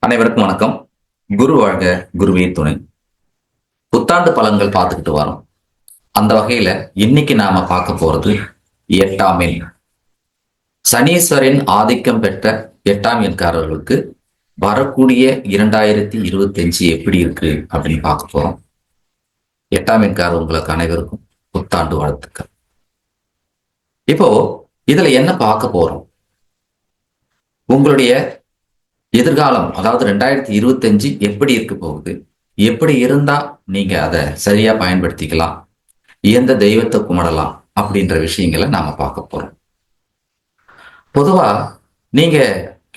அனைவருக்கும் வணக்கம். குரு வாழ்க, குருவே துணை. புத்தாண்டு பலன்கள் பார்த்துக்கிட்டு வரோம். அந்த வகையில இன்னைக்கு நாம பார்க்க போறது 8ஆம் எண். சனீஸ்வரின் ஆதிக்கம் பெற்ற 8ஆம் எண்காரர்களுக்கு வரக்கூடிய 2025 எப்படி இருக்கு அப்படின்னு பார்க்க போறோம். 8ஆம் எண்காரர் உங்களுக்கு அனைவருக்கும் புத்தாண்டு வாழ்த்துக்கள். இப்போ இதுல என்ன பார்க்க போறோம்? உங்களுடைய எதிர்காலம், அதாவது 2025 எப்படி இருக்க போகுது, எப்படி இருந்தா நீங்க அதை சரியா பயன்படுத்திக்கலாம், எந்த தெய்வத்தை கும்பிடலாம் அப்படின்ற விஷயங்களை நாம பார்க்க போறோம். பொதுவா நீங்க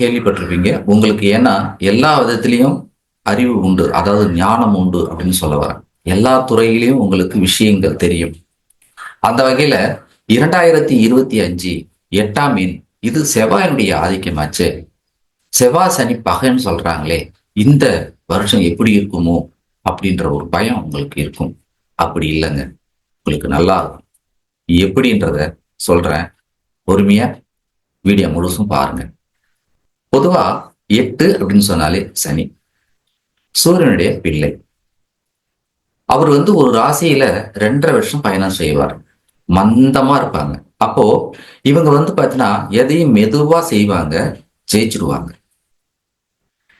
கேள்விப்பட்டிருப்பீங்க, உங்களுக்கு ஏன்னா எல்லா விதத்திலையும் அறிவு உண்டு, அதாவது ஞானம் உண்டு அப்படின்னு சொல்ல வரேன். எல்லா துறையிலையும் உங்களுக்கு விஷயங்கள் தெரியும். அந்த வகையில 2025 8ஆம் எண் இது செவ்வாயினுடைய ஆதிக்கமாச்சு. செவ்வாய் சனி பகைன்னு சொல்றாங்களே, இந்த வருஷம் எப்படி இருக்குமோ அப்படின்ற ஒரு பயம் உங்களுக்கு இருக்கும். அப்படி இல்லைங்க, உங்களுக்கு நல்லா இருக்கும். எப்படின்றத சொல்றேன், பொறுமையா வீடியோ முழுசும் பாருங்க. பொதுவா 8 அப்படின்னு சொன்னாலே சனி, சூரியனுடைய பிள்ளை. அவர் ஒரு ராசியில 2.5 வருஷம் பயணம் செய்வார். மந்தமா இருப்பாங்க. அப்போ இவங்க பாத்தீங்கன்னா எதையும் மெதுவா செய்வாங்க, ஜெயிச்சிடுவாங்க.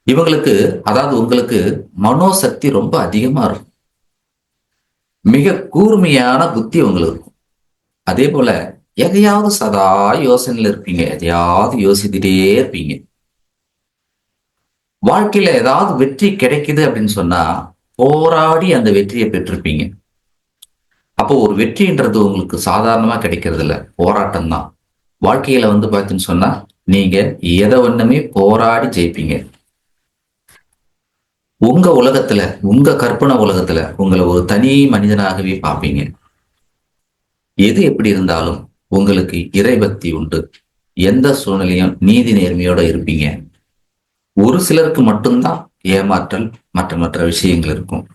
இவங்களுக்கு, அதாவது உங்களுக்கு மனோசக்தி ரொம்ப அதிகமா இருக்கும். மிக கூர்மையான புத்தி உங்களுக்கு இருக்கும். அதே போல எதையாவது சதா யோசனையில இருப்பீங்க, எதையாவது யோசித்துட்டே இருப்பீங்க. வாழ்க்கையில ஏதாவது வெற்றி கிடைக்குது அப்படின்னு சொன்னா போராடி அந்த வெற்றியை பெற்றிருப்பீங்க. அப்போ ஒரு வெற்றின்றது உங்களுக்கு சாதாரணமா கிடைக்கிறது இல்ல, போராட்டம் தான். வாழ்க்கையில பார்த்தீங்கன்னு சொன்னா நீங்க எதை ஒண்ணுமே போராடி ஜெயிப்பீங்க. உங்க உலகத்துல, உங்க கற்பனை உலகத்துல உங்களை ஒரு தனி மனிதனாகவே பார்ப்பீங்க. எது எப்படி இருந்தாலும் உங்களுக்கு இறைபக்தி உண்டு. எந்த சூழ்நிலையும் நீதி நேர்மையோட இருப்பீங்க. ஒரு சிலருக்கு மட்டும்தான் ஏமாற்றல், மற்ற விஷயங்கள் இருக்கும்.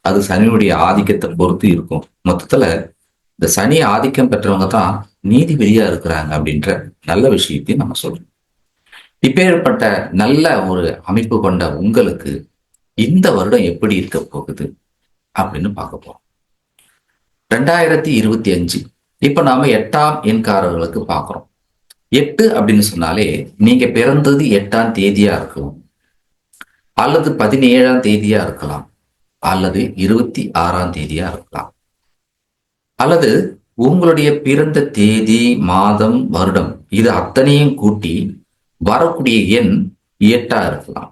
அது சனியுடைய ஆதிக்கத்தை பொறுத்து இருக்கும். மொத்தத்துல இந்த சனி ஆதிக்கம் பெற்றவங்க தான் நீதிபதியா இருக்கிறாங்க அப்படின்ற நல்ல விஷயத்தையும் நம்ம சொல்றோம். இப்பேற்பட்ட நல்ல ஒரு அமைப்பு கொண்ட உங்களுக்கு இந்த வருடம் எப்படி இருக்க போகுது அப்படின்னு பார்க்க போறோம். 2025 இப்ப நாம 8ஆம் எண்காரர்களுக்கு பார்க்கிறோம். 8 அப்படின்னு சொன்னாலே நீங்க பிறந்தது 8ஆம் தேதியா இருக்கலாம், அல்லது 17ஆம் தேதியா இருக்கலாம், அல்லது 26ஆம் தேதியா இருக்கலாம், அல்லது உங்களுடைய பிறந்த தேதி, மாதம், வருடம் இது அத்தனையும் கூட்டி வரக்கூடிய எண் 8ஆ இருக்கலாம்.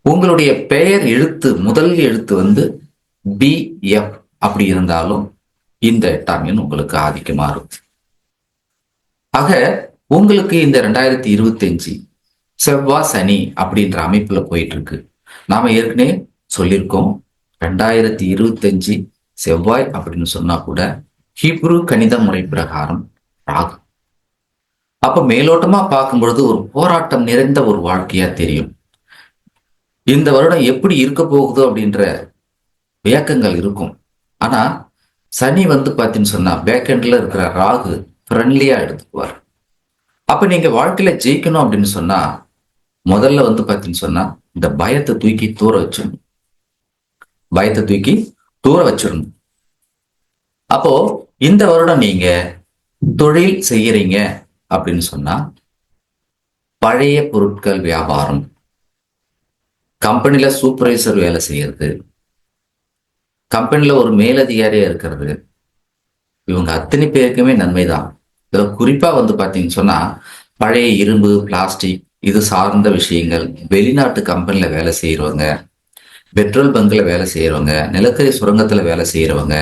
உங்களுடைய பெயர் எழுத்து, முதல் எழுத்து BF அப்படி இருந்தாலும் இந்த 8ஆம் எண் உங்களுக்கு ஆதிக்கமா இருக்கும். ஆக உங்களுக்கு இந்த 2025 செவ்வாய் சனி அப்படின்ற அமைப்புல போயிட்டு இருக்கு. நாம ஏற்கனவே சொல்லியிருக்கோம், 2025 செவ்வாய் அப்படின்னு சொன்னா கூட ஹீப்ரு கணித முறை பிரகாரம் ராகு. அப்ப மேலோட்டமா பார்க்கும் பொழுது ஒரு போராட்டம் நிறைந்த ஒரு வாழ்க்கையா தெரியும். இந்த வருடம் எப்படி இருக்க போகுதோ அப்படின்ற வியக்கங்கள் இருக்கும். ஆனா சனி பாத்தீங்கன்னு சொன்னா பேக்கெண்ட்ல இருக்கிற ராகு ஃப்ரெண்ட்லியா எடுத்துக்குவார். அப்ப நீங்க வாழ்க்கையில ஜெயிக்கணும் அப்படின்னு சொன்னா முதல்ல பாத்தீங்கன்னு சொன்னா இந்த பயத்தை தூக்கி தூர வச்சிடணும். பயத்தை தூக்கி தூர வச்சிடணும். அப்போ இந்த வருடம் நீங்க தொழில் செய்யறீங்க அப்படின்னு சொன்னா பழைய பொருட்கள் வியாபாரம், கம்பெனில சூப்பர்வைசர் வேலை செய்யறது, கம்பெனில ஒரு மேலதிகாரியா இருக்கிறது, இவங்க அத்தனை பேருக்குமே நன்மைதான். இதுல குறிப்பா பாத்தீங்கன்னு சொன்னா பழைய இரும்பு, பிளாஸ்டிக் இது சார்ந்த விஷயங்கள், வெளிநாட்டு கம்பெனில வேலை செய்யறவங்க, பெட்ரோல் பங்க்ல வேலை செய்யறவங்க, நிலக்கரி சுரங்கத்துல வேலை செய்யறவங்க,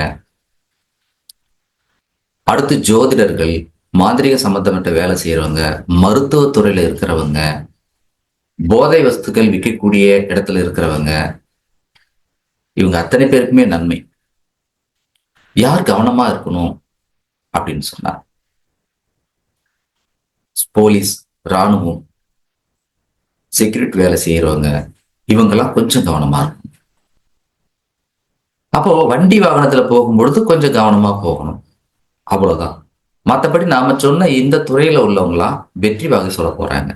அடுத்து ஜோதிடர்கள், மாந்திரிக சம்பந்தப்பட்ட வேலை செய்யறவங்க, மருத்துவத்துறையில இருக்கிறவங்க, போதை வஸ்துக்கள் விற்கக்கூடிய இடத்துல இருக்கிறவங்க, இவங்க அத்தனை பேருக்குமே நன்மை. யார் கவனமா இருக்கணும் அப்படின்னு சொன்னா போலீஸ், ராணுவம், செக்யூரிட்டி வேலை செய்யறவங்க இவங்கெல்லாம் கொஞ்சம் கவனமா இருக்கும். அப்போ வண்டி வாகனத்துல போகும்பொழுது கொஞ்சம் கவனமா போகணும், அவ்வளவுதான். மற்றபடி நாம சொன்ன இந்த துறையில உள்ளவங்களா வெற்றி வாகை சொல்ல போறாங்க.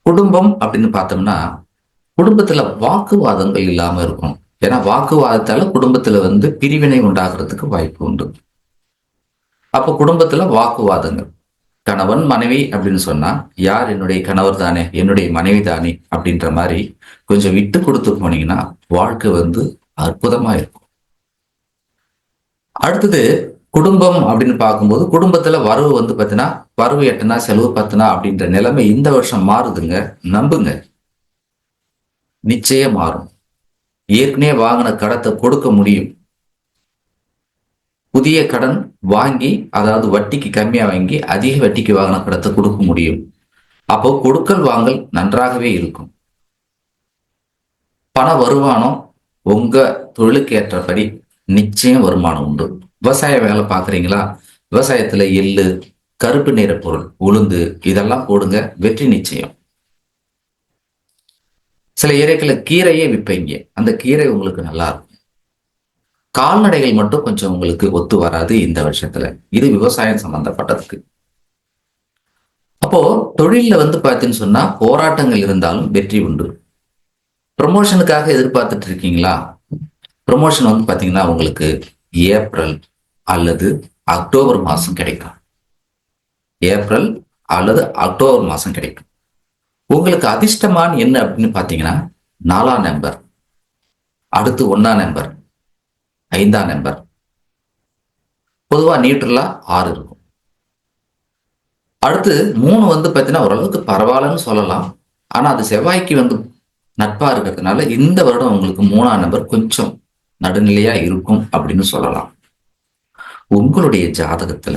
குடும்பம் அப்படின்னு பார்த்தோம்னா குடும்பத்துல வாக்குவாதங்கள் இல்லாம இருக்கும். ஏன்னா வாக்குவாதத்தால குடும்பத்துல பிரிவினை உண்டாகிறதுக்கு வாய்ப்பு உண்டு. அப்ப குடும்பத்துல வாக்குவாதங்கள், கணவன் மனைவி அப்படின்னு சொன்னா யார் என்னுடைய கணவர் தானே, என்னுடைய மனைவி தானே அப்படின்ற மாதிரி கொஞ்சம் விட்டு கொடுத்து போனீங்கன்னா வாழ்க்கை அற்புதமா இருக்கும். அடுத்தது குடும்பம் அப்படின்னு பார்க்கும்போது குடும்பத்துல வரவு பார்த்தீங்கன்னா வரவு எட்டுனா செலவு பத்துனா அப்படின்ற நிலைமை இந்த வருஷம் மாறுதுங்க. நம்புங்க, நிச்சயம் மாறும். ஏற்கனவே வாங்கின கடத்தை கொடுக்க முடியும். புதிய கடன் வாங்கி, அதாவது வட்டிக்கு கம்மியா வாங்கி அதிக வட்டிக்கு வாங்கின கடத்தை கொடுக்க முடியும். அப்போ கொடுக்கல் வாங்கல் நன்றாகவே இருக்கும். பண வருமானம் உங்க தொழிலுக்கு ஏற்றபடி நிச்சயம் வருமானம் உண்டு. விவசாய வேலை பார்க்குறீங்களா? விவசாயத்துல எள்ளு, கருப்பு நிற பொருள், உளுந்து இதெல்லாம் போடுங்க, வெற்றி நிச்சயம். சில ஏரியாக்களை கீரையே விற்பீங்க, அந்த கீரை உங்களுக்கு நல்லா இருக்கும். கால்நடைகள் மட்டும் கொஞ்சம் உங்களுக்கு ஒத்து வராது இந்த வருஷத்துல. இது விவசாயம் சம்பந்தப்பட்டதுக்கு. அப்போ தொழில பார்த்தீங்கன்னு சொன்னா போராட்டங்கள் இருந்தாலும் வெற்றி உண்டு. ப்ரமோஷனுக்காக எதிர்பார்த்துட்டு இருக்கீங்களா? ப்ரமோஷன் பாத்தீங்கன்னா உங்களுக்கு ஏப்ரல் அல்லது அக்டோபர் மாசம் கிடைக்கும். ஏப்ரல் அல்லது அக்டோபர் மாசம் கிடைக்கும். உங்களுக்கு அதிர்ஷ்டமான என்ன அப்படின்னு பாத்தீங்கன்னா 4ஆம் நம்பர், அடுத்து 1ஆம் நம்பர், 5ஆம் நம்பர். பொதுவா நியூட்ரலா 6 இருக்கும். அடுத்து 3 பாத்தீங்கன்னா ஓரளவுக்கு பரவாயில்லன்னு சொல்லலாம். ஆனா அது செவ்வாய்க்கு நட்பா இருக்கிறதுனால இந்த வருடம் உங்களுக்கு 3ஆம் நம்பர் கொஞ்சம் நடுநிலையா இருக்கும் அப்படின்னு சொல்லலாம். உங்களுடைய ஜாதகத்துல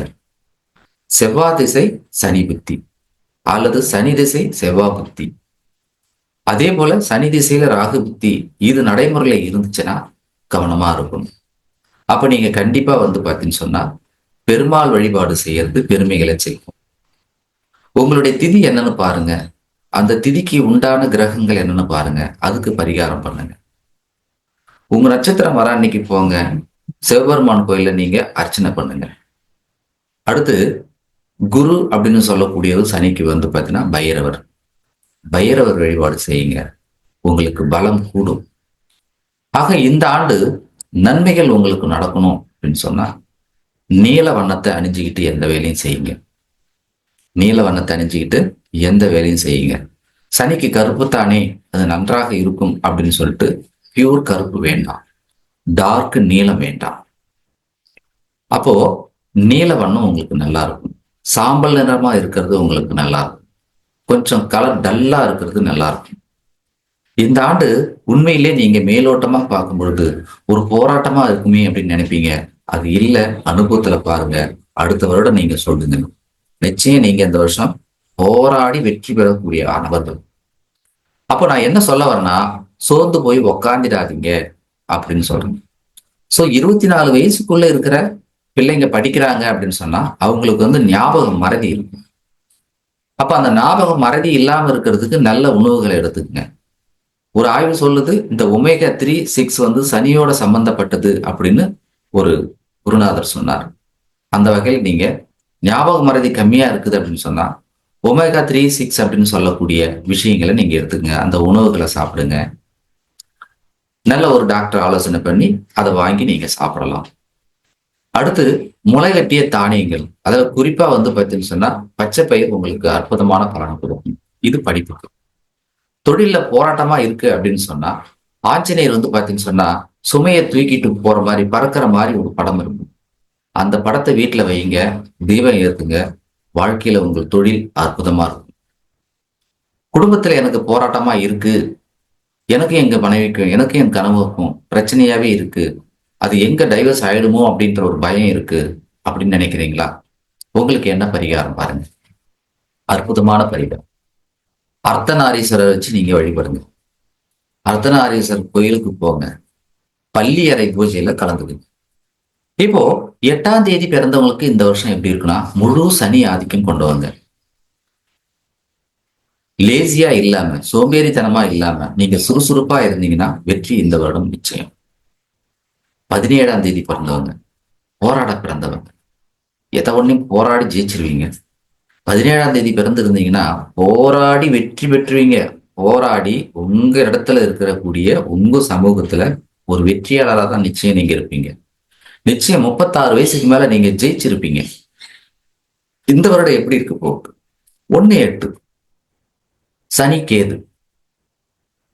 செவ்வாய் திசை சனி புத்தி அல்லது சனி திசை செவ்வாய் புத்தி, அதே போல சனி திசையில ராகு புத்தி, இது நடைமுறையில இருந்துச்சுன்னா கவனமா இருக்கும். அப்ப நீங்க கண்டிப்பா பாத்தீங்கன்னு சொன்னா பெருமாள் வழிபாடு செய்யறது பெருமைகளை செய்யும். உங்களுடைய திதி என்னன்னு பாருங்க, அந்த திதிக்கு உண்டான கிரகங்கள் என்னன்னு பாருங்க, அதுக்கு பரிகாரம் பண்ணுங்க. உங்க நட்சத்திரம் வர அன்னைக்கு போங்க, சிவபெருமான் கோயில நீங்க அர்ச்சனை பண்ணுங்க. அடுத்து குரு அப்படின்னு சொல்லக்கூடியது சனிக்கு பாத்தீங்கன்னா பைரவர். பைரவர் வழிபாடு செய்யுங்க, உங்களுக்கு பலம் கூடும். ஆக இந்த ஆண்டு நன்மைகள் உங்களுக்கு நடக்கணும் அப்படின்னு சொன்னா நீல வண்ணத்தை அணிஞ்சுக்கிட்டு எந்த வேலையும் செய்யுங்க. நீல வண்ணத்தை அணிஞ்சுக்கிட்டு எந்த வேலையும் செய்யுங்க. சனிக்கு கருப்பு தானே, அது நன்றாக இருக்கும் அப்படின்னு சொல்லிட்டு பியூர் கருப்பு வேண்டாம், டார்க் நீலம் வேண்டாம். அப்போ நீல வண்ணம் உங்களுக்கு நல்லா இருக்கும். சாம்பல் நிறமா இருக்கிறது உங்களுக்கு நல்லா இருக்கும். கொஞ்சம் கலர் டல்லா இருக்கிறது நல்லா இருக்கும். இந்த ஆண்டு உண்மையிலே நீங்க மேலோட்டமா பார்க்கும் பொழுது ஒரு போராட்டமா இருக்குமே அப்படின்னு நினைப்பீங்க. அது இல்லை, அனுபவத்துல பாருங்க. அடுத்த வருடம் நீங்க சொல்லுங்க, நிச்சயம் நீங்க இந்த வருஷம் போராடி வெற்றி பெறக்கூடிய நபர்கள். அப்போ நான் என்ன சொல்ல வரேன்னா, சோர்ந்து போய் உக்காந்துடாதீங்க அப்படின்னு சொல்றேன். ஸோ 24 வயசுக்குள்ள இருக்கிற பிள்ளைங்க படிக்கிறாங்க அப்படின்னு சொன்னா அவங்களுக்கு ஞாபகம் மறதி இருக்கும். அப்ப அந்த ஞாபகம் மறதி இல்லாம இருக்கிறதுக்கு நல்ல உணவுகளை எடுத்துக்கங்க. ஒரு ஆய்வு சொல்லுது, இந்த ஒமேகா 3, 6 சனியோட சம்பந்தப்பட்டது அப்படின்னு ஒரு குருநாதர் சொன்னார். அந்த வகையில் நீங்க ஞாபக மறதி கம்மியா இருக்குது அப்படின்னு சொன்னா ஒமேகா 3, 6 அப்படின்னு சொல்லக்கூடிய விஷயங்களை நீங்க எடுத்துக்கங்க. அந்த உணவுகளை சாப்பிடுங்க. நல்ல ஒரு டாக்டர் ஆலோசனை பண்ணி அதை வாங்கி நீங்க சாப்பிடலாம். அடுத்து முளைகட்டிய தானியங்கள், அதாவது குறிப்பா பார்த்தீங்கன்னு சொன்னா பச்சை பயிர் உங்களுக்கு அற்புதமான பலனை கொடுக்கும். இது படிப்புக்கு. தொழில போராட்டமா இருக்கு அப்படின்னு சொன்னா ஆஞ்சநேயர் பார்த்தீங்கன்னு சொன்னா சுமையை தூக்கிட்டு போற மாதிரி பறக்கிற மாதிரி ஒரு படம் இருக்கும். அந்த படத்தை வீட்டுல வைங்க, தீபம் ஏத்துங்க, வாழ்க்கையில உங்கள் தொழில் அற்புதமா இருக்கும். குடும்பத்துல எனக்கு போராட்டமா இருக்கு, எனக்கு எங்க மனைவிக்கும் எனக்கு என் கணவருக்கும் பிரச்சனையாவே இருக்கு, அது எங்க டைவர்ஸ் ஆயிடுமோ அப்படின்ற ஒரு பயம் இருக்கு அப்படின்னு நினைக்கிறீங்களா? உங்களுக்கு என்ன பரிகாரம் பாருங்க, அற்புதமான பரிகாரம். அர்த்தநாரீஸ்வரர் வச்சு நீங்க வழிபடுங்க. அர்த்தநாரீஸ்வரர் கோயிலுக்கு போங்க, பள்ளி அறை பூஜையில கலந்துக்குங்க. இப்போ 8ஆம் தேதி பிறந்தவங்களுக்கு இந்த வருஷம் எப்படி இருக்குன்னா முழு சனி ஆதிக்கம் கொண்டு வாங்க. லேசியா இல்லாம, சோம்பேறித்தனமா இல்லாம நீங்க சுறுசுறுப்பா இருந்தீங்கன்னா வெற்றி இந்த வருடம் நிச்சயம். 17ஆம் தேதி பிறந்தவங்க போராட பிறந்தவங்க, எதை ஒன்னையும் போராடி ஜெயிச்சிருவீங்க. 17ஆம் தேதி பிறந்திருந்தீங்கன்னா போராடி வெற்றி பெற்றுவீங்க. போராடி உங்க இடத்துல இருக்கக்கூடிய உங்க சமூகத்துல ஒரு வெற்றியாளராக தான் நிச்சயம் நீங்க இருப்பீங்க. நிச்சயம் 36 வயசுக்கு மேல நீங்க ஜெயிச்சிருப்பீங்க. இந்த வருடம் எப்படி இருக்கு போக்கு? 1-8 சனி கேது.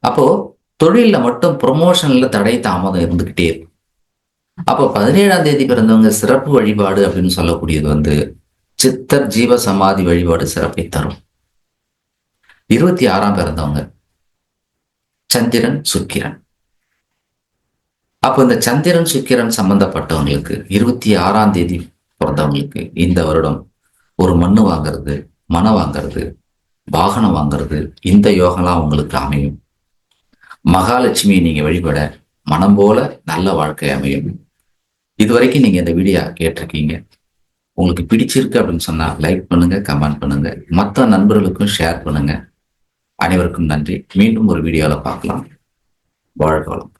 அப்போ தொழில்ல மட்டும் ப்ரொமோஷன்ல தடை தாமதம் இருந்துகிட்டே இருக்கும். அப்போ 17ஆம் தேதி பிறந்தவங்க சிறப்பு வழிபாடு அப்படின்னு சொல்லக்கூடியது சித்தர் ஜீவ சமாதி வழிபாடு சிறப்பை தரும். 26ஆம் பிறந்தவங்க சந்திரன் சுக்கிரன். அப்போ இந்த சந்திரன் சுக்கிரன் சம்பந்தப்பட்டவங்களுக்கு 26ஆம் தேதி பிறந்தவங்களுக்கு இந்த வருடம் ஒரு மண்ணு வாங்கிறது, மனம் வாங்கிறது, வாகனம் வாங்கிறது, இந்த யோகம்லாம் உங்களுக்கு அமையும். மகாலட்சுமியை நீங்க வழிபட மனம் போல நல்ல வாழ்க்கை அமையும். இதுவரைக்கும் நீங்க இந்த வீடியோ கேட்டிருக்கீங்க. உங்களுக்கு பிடிச்சிருக்கு அப்படின்னு சொன்னா லைக் பண்ணுங்க, கமெண்ட் பண்ணுங்க, மற்ற நண்பர்களுக்கும் ஷேர் பண்ணுங்க. அனைவருக்கும் நன்றி. மீண்டும் ஒரு வீடியோல பார்க்கலாம். வாழ்க வளம்.